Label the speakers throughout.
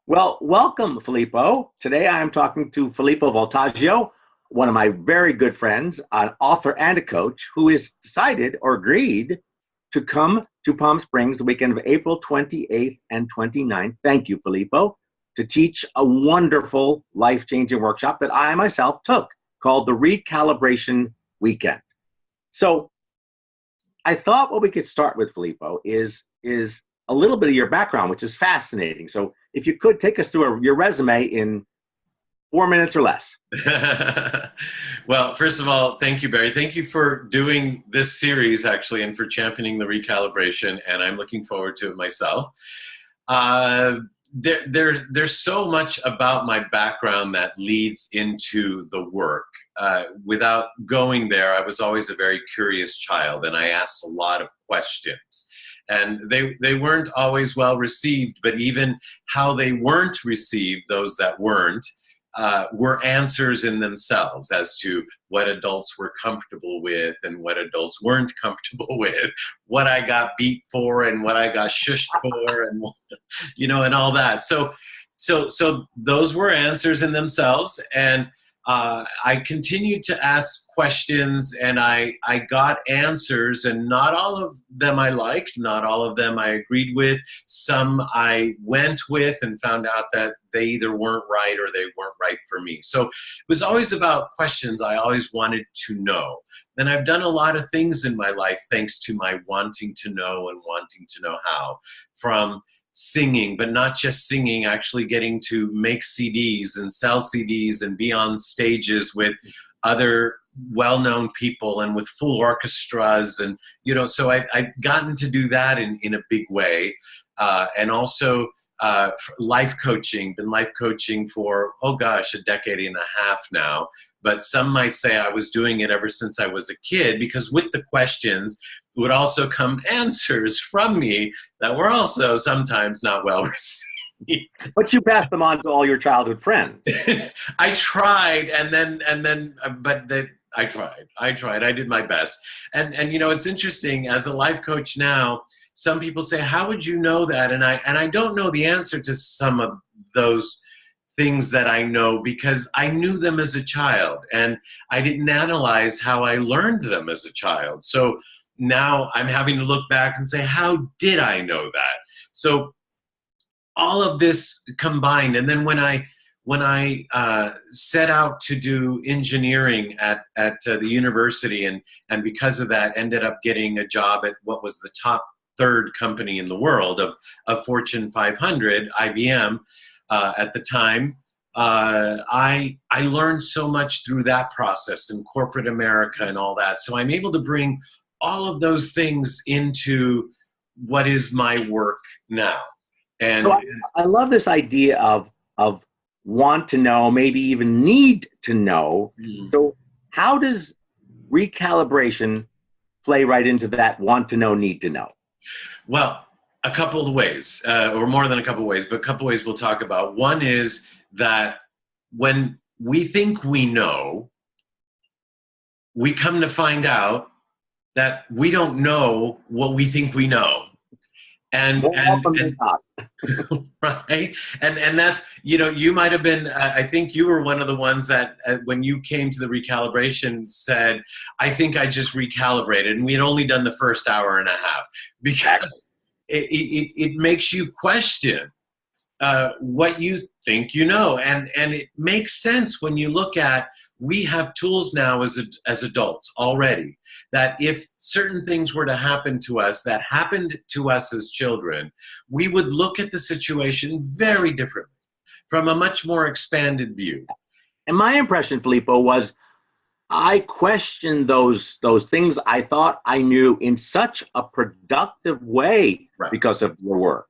Speaker 1: Well, welcome, Filippo. Today I am talking to Filippo Voltaggio, one of my very good friends, an author and a coach, who has decided or agreed to come to Palm Springs the weekend of April 28th and 29th. Thank you, Filippo, to teach a wonderful, life-changing workshop that I myself took called the Recalibration Weekend. So I thought what we could start with, Filippo, is a little bit of your background, which is fascinating. So if you could take us through your resume in 4 minutes or less.
Speaker 2: Well, first of all, thank you, Barry. Thank you for doing this series, actually, and for championing the recalibration, and I'm looking forward to it myself. There's so much about my background that leads into the work. Without going there, I was always a very curious child, and I asked a lot of questions. And they weren't always well received, but even how they weren't received, those that weren't, were answers in themselves as to what adults were comfortable with and what adults weren't comfortable with, what I got beat for and what I got shushed for, and and all that. So those were answers in themselves, and I continued to ask questions, and I got answers, and not all of them I liked, not all of them I agreed with. Some I went with and found out that they either weren't right or they weren't right for me. So it was always about questions I always wanted to know. And I've done a lot of things in my life thanks to my wanting to know and wanting to know how, from singing, but not just singing, actually getting to make CDs and sell CDs and be on stages with other well-known people and with full orchestras. And, so I've gotten to do that in a big way. And also life coaching, been life coaching for, a decade and a half now. But some might say I was doing it ever since I was a kid, because with the questions would also come answers from me that were also sometimes not well received.
Speaker 1: But you passed them on to all your childhood friends.
Speaker 2: I tried, I tried. I did my best. And it's interesting, as a life coach now, some people say, how would you know that? And I don't know the answer to some of those things that I know, because I knew them as a child and I didn't analyze how I learned them as a child. So now I'm having to look back and say, how did I know that? So all of this combined, and then when I set out to do engineering at the university, and because of that ended up getting a job at what was the top third company in the world of Fortune 500, IBM, at the time, I learned so much through that process in corporate America and all that. So I'm able to bring all of those things into what is my work now. And
Speaker 1: so I love this idea of want to know, maybe even need to know. So how does recalibration play right into that want to know, need to know?
Speaker 2: Well, a couple of ways, or more than a couple of ways, but a couple of ways we'll talk about. One is that when we think we know, we come to find out that we don't know what we think we know. And right. And that's, you might have been, I think you were one of the ones that when you came to the recalibration said, I think I just recalibrated, and we had only done the first hour and a half, because it makes you question what you think you know. And it makes sense when you look at, we have tools now as adults already, that if certain things were to happen to us that happened to us as children, we would look at the situation very differently, from a much more expanded view.
Speaker 1: And my impression, Filippo, was I questioned those things I thought I knew in such a productive way, right, because of your work.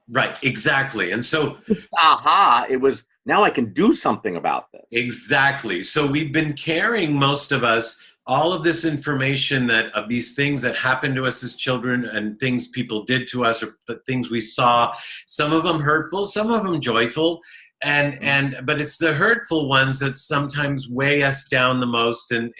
Speaker 2: Right, exactly. And so,
Speaker 1: it was, now I can do something about this.
Speaker 2: Exactly. So we've been carrying, most of us, all of this information of these things that happened to us as children, and things people did to us, or the things we saw, some of them hurtful, some of them joyful. But it's the hurtful ones that sometimes weigh us down the most and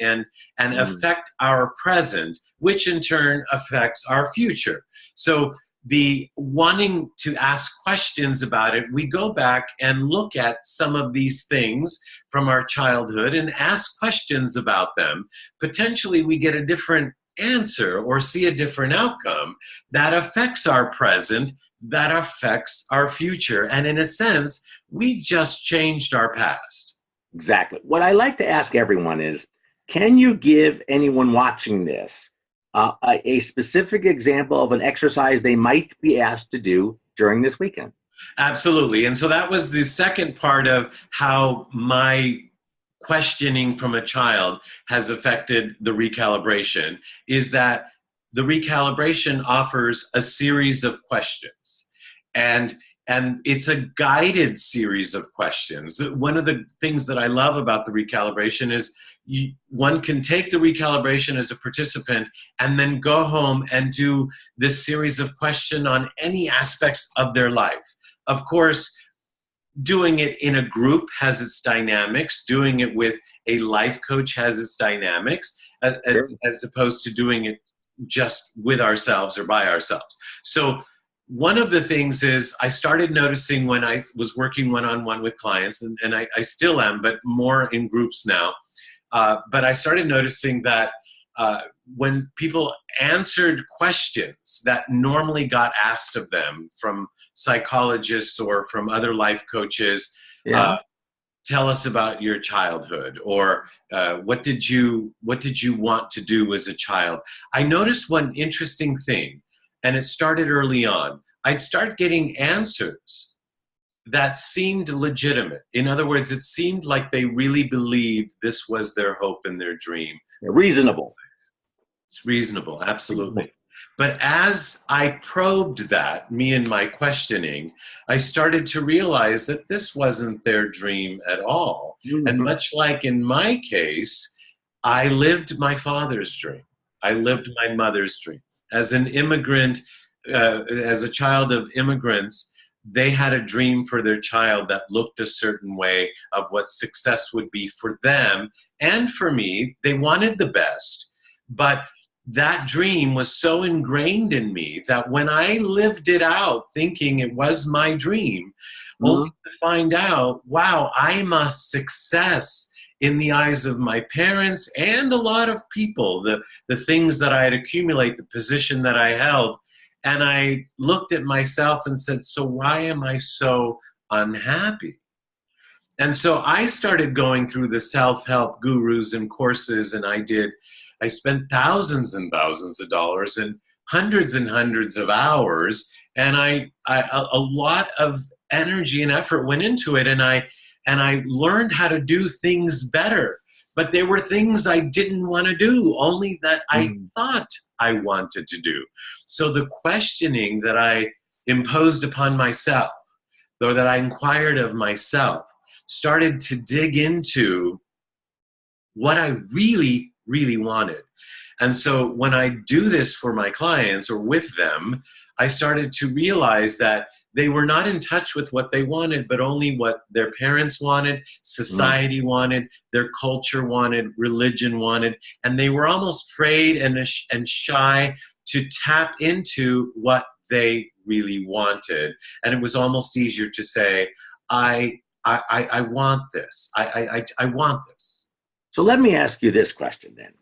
Speaker 2: affect our present, which in turn affects our future. So the wanting to ask questions about it, we go back and look at some of these things from our childhood and ask questions about them. Potentially we get a different answer or see a different outcome that affects our present, that affects our future. And in a sense, we've just changed our past.
Speaker 1: Exactly. What I like to ask everyone is, can you give anyone watching this a specific example of an exercise they might be asked to do during this weekend?
Speaker 2: Absolutely. And so that was the second part of how my questioning from a child has affected the recalibration, is that the recalibration offers a series of questions. And it's a guided series of questions. One of the things that I love about the recalibration is one can take the recalibration as a participant and then go home and do this series of questions on any aspects of their life. Of course, doing it in a group has its dynamics. Doing it with a life coach has its dynamics, as opposed to doing it just with ourselves or by ourselves. So one of the things is I started noticing when I was working one-on-one with clients, and I still am, but more in groups now. But I started noticing that when people answered questions that normally got asked of them from psychologists or from other life coaches, tell us about your childhood, or what did you want to do as a child? I noticed one interesting thing, and it started early on. I'd start getting answers that seemed legitimate. In other words, it seemed like they really believed this was their hope and their dream.
Speaker 1: Reasonable.
Speaker 2: It's reasonable, absolutely. But as I probed that, me and my questioning, I started to realize that this wasn't their dream at all. Mm-hmm. And much like in my case, I lived my father's dream. I lived my mother's dream. As an immigrant, as a child of immigrants, they had a dream for their child that looked a certain way of what success would be for them and for me. They wanted the best, but that dream was so ingrained in me that when I lived it out thinking it was my dream, only to find out, wow, I'm a success in the eyes of my parents and a lot of people, the things that I had accumulated, the position that I held. And I looked at myself and said, so why am I so unhappy? And so I started going through the self-help gurus and courses, and I spent thousands and thousands of dollars and hundreds of hours, and a lot of energy and effort went into it, and I learned how to do things better. But there were things I didn't want to do, only that I thought I wanted to do. So the questioning that I imposed upon myself, or that I inquired of myself, started to dig into what I really wanted. And so when I do this for my clients or with them, I started to realize that they were not in touch with what they wanted, but only what their parents wanted, society wanted, their culture wanted, religion wanted, and they were almost afraid and shy to tap into what they really wanted. And it was almost easier to say, I want this. I want this.
Speaker 1: So let me ask you this question then.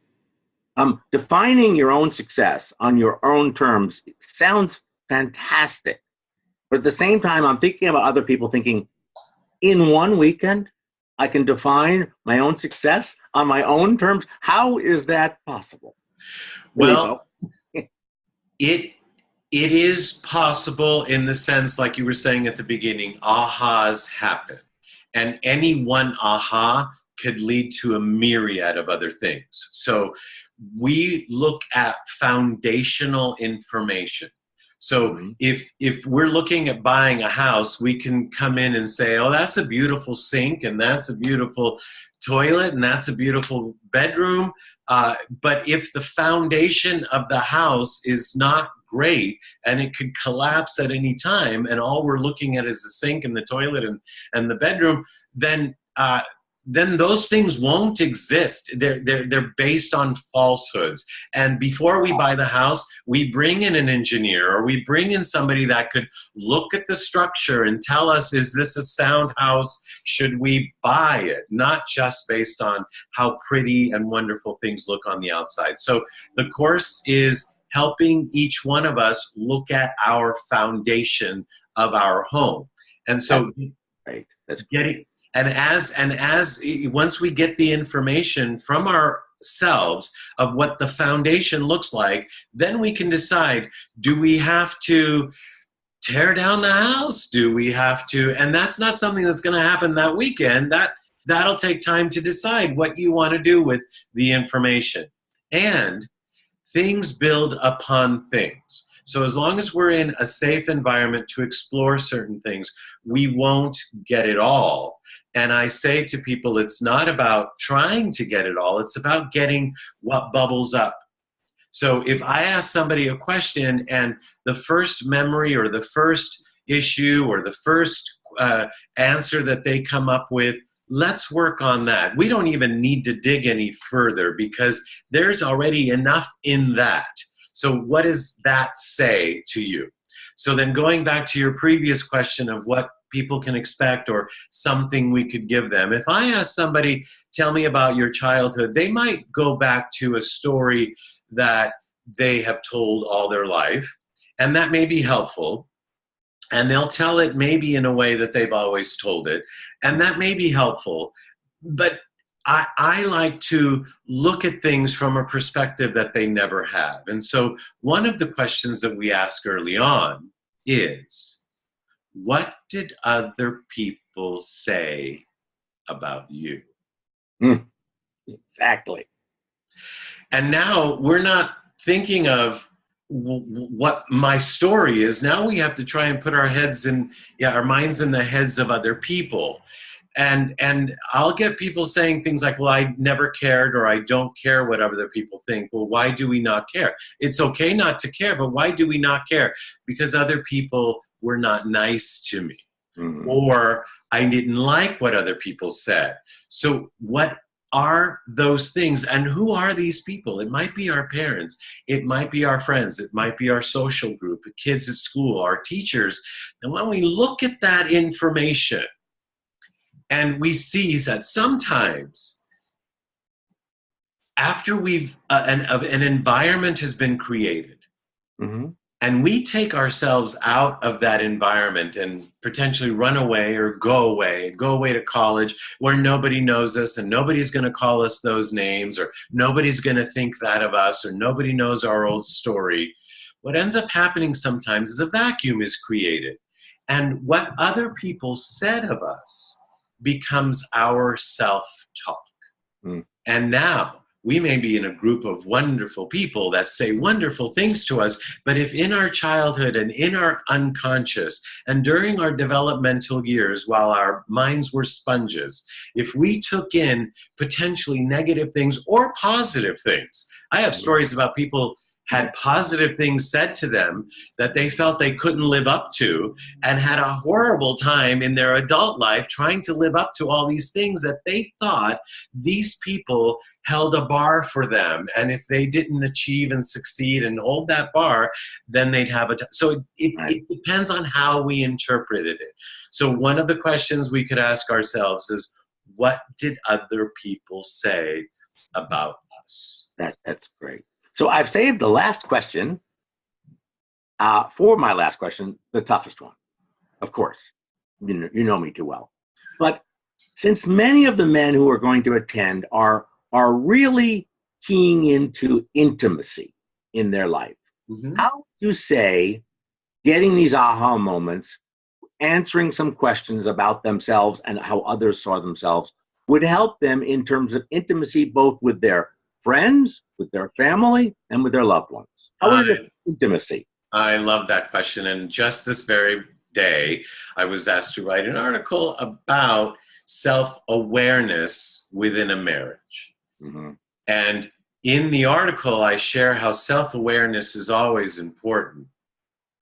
Speaker 1: Defining your own success on your own terms sounds fantastic. But at the same time, I'm thinking about other people thinking, in one weekend, I can define my own success on my own terms. How is that possible?
Speaker 2: Well, it is possible in the sense, like you were saying at the beginning, ahas happen. And any one aha could lead to a myriad of other things. So we look at foundational information. So if we're looking at buying a house, we can come in and say, oh, that's a beautiful sink, and that's a beautiful toilet, and that's a beautiful bedroom. But if the foundation of the house is not great, and it could collapse at any time, and all we're looking at is the sink and the toilet and the bedroom, then then those things won't exist. They're based on falsehoods. And before we buy the house, we bring in an engineer, or we bring in somebody that could look at the structure and tell us, is this a sound house? Should we buy it? Not just based on how pretty and wonderful things look on the outside. So the course is helping each one of us look at our foundation of our home. And so
Speaker 1: right. That's
Speaker 2: getting, and as once we get the information from ourselves of what the foundation looks like, then we can decide, do we have to tear down the house? Do we have to? And that's not something that's going to happen that weekend. That'll take time to decide what you want to do with the information. And things build upon things. So as long as we're in a safe environment to explore certain things, we won't get it all. And I say to people, it's not about trying to get it all. It's about getting what bubbles up. So if I ask somebody a question and the first memory or the first issue or the first answer that they come up with, let's work on that. We don't even need to dig any further because there's already enough in that. So what does that say to you? So then going back to your previous question of what people can expect or something we could give them. If I ask somebody, tell me about your childhood, they might go back to a story that they have told all their life, and that may be helpful. And they'll tell it maybe in a way that they've always told it, and that may be helpful. But I like to look at things from a perspective that they never have. And so one of the questions that we ask early on is, what did other people say about you?
Speaker 1: Exactly.
Speaker 2: And now we're not thinking of what my story is. Now we have to try and put our heads in, our minds in the heads of other people. And I'll get people saying things like, well, I never cared, or I don't care what other people think. Well, why do we not care? It's okay not to care, but why do we not care? Because other people were not nice to me, or I didn't like what other people said. So what are those things, and who are these people? It might be our parents, it might be our friends, it might be our social group, the kids at school, our teachers. And when we look at that information and we see that sometimes after we've an environment has been created, and we take ourselves out of that environment and potentially run away or go away to college where nobody knows us and nobody's going to call us those names, or nobody's going to think that of us, or nobody knows our old story. What ends up happening sometimes is a vacuum is created. And what other people said of us becomes our self-talk. And now, we may be in a group of wonderful people that say wonderful things to us, but if in our childhood and in our unconscious and during our developmental years, while our minds were sponges, if we took in potentially negative things or positive things. I have stories about people had positive things said to them that they felt they couldn't live up to, and had a horrible time in their adult life trying to live up to all these things that they thought these people held a bar for them. And if they didn't achieve and succeed and hold that bar, then they'd have so it depends on how we interpreted it. So one of the questions we could ask ourselves is, what did other people say about us?
Speaker 1: That's great. So I've saved the last question for my last question, the toughest one, of course. You know me too well. But since many of the men who are going to attend are really keying into intimacy in their life, how would you say getting these aha moments, answering some questions about themselves and how others saw themselves, would help them in terms of intimacy, both with their friends, with their family, and with their loved ones? How would it intimacy?
Speaker 2: I love that question. And just this very day, I was asked to write an article about self-awareness within a marriage. And in the article, I share how self-awareness is always important,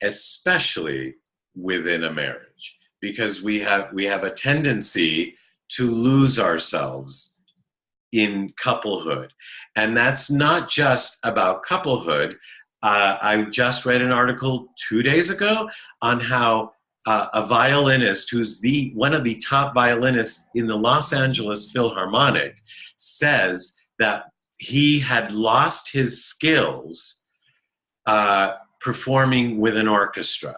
Speaker 2: especially within a marriage, because we have a tendency to lose ourselves in couplehood. And that's not just about couplehood. I just read an article 2 days ago on how a violinist who's one of the top violinists in the Los Angeles Philharmonic says that he had lost his skills performing with an orchestra.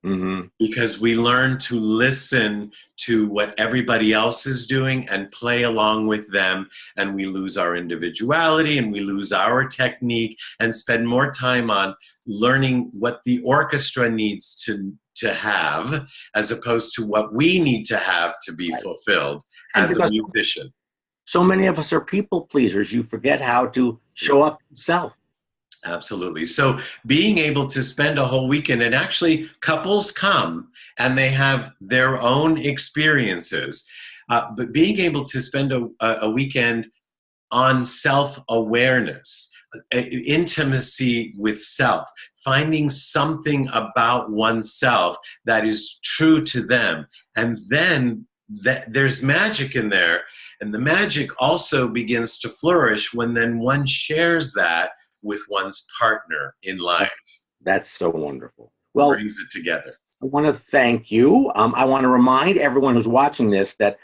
Speaker 2: Mm-hmm. Because we learn to listen to what everybody else is doing and play along with them, and we lose our individuality and we lose our technique and spend more time on learning what the orchestra needs to have as opposed to what we need to have to be fulfilled as a musician.
Speaker 1: So many of us are people pleasers. You forget how to show up yourself.
Speaker 2: Absolutely. So being able to spend a whole weekend, and actually couples come and they have their own experiences, but being able to spend a weekend on self-awareness, intimacy with self, finding something about oneself that is true to them, and then there's magic in there, and the magic also begins to flourish when then one shares that with one's partner in life.
Speaker 1: That's so wonderful. Well,
Speaker 2: brings it together.
Speaker 1: I want to thank you. I want to remind everyone who's watching this that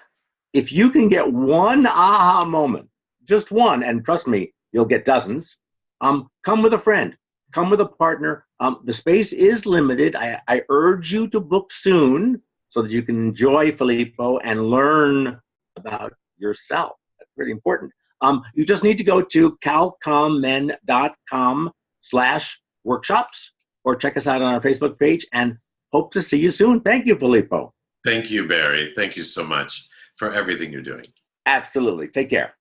Speaker 1: if you can get one aha moment, just one, and trust me, you'll get dozens, come with a friend, come with a partner. The space is limited. I urge you to book soon so that you can enjoy Filippo and learn about yourself. That's really important. You just need to go to calcommen.com/workshops or check us out on our Facebook page, and hope to see you soon. Thank you, Filippo.
Speaker 2: Thank you, Barry. Thank you so much for everything you're doing.
Speaker 1: Absolutely. Take care.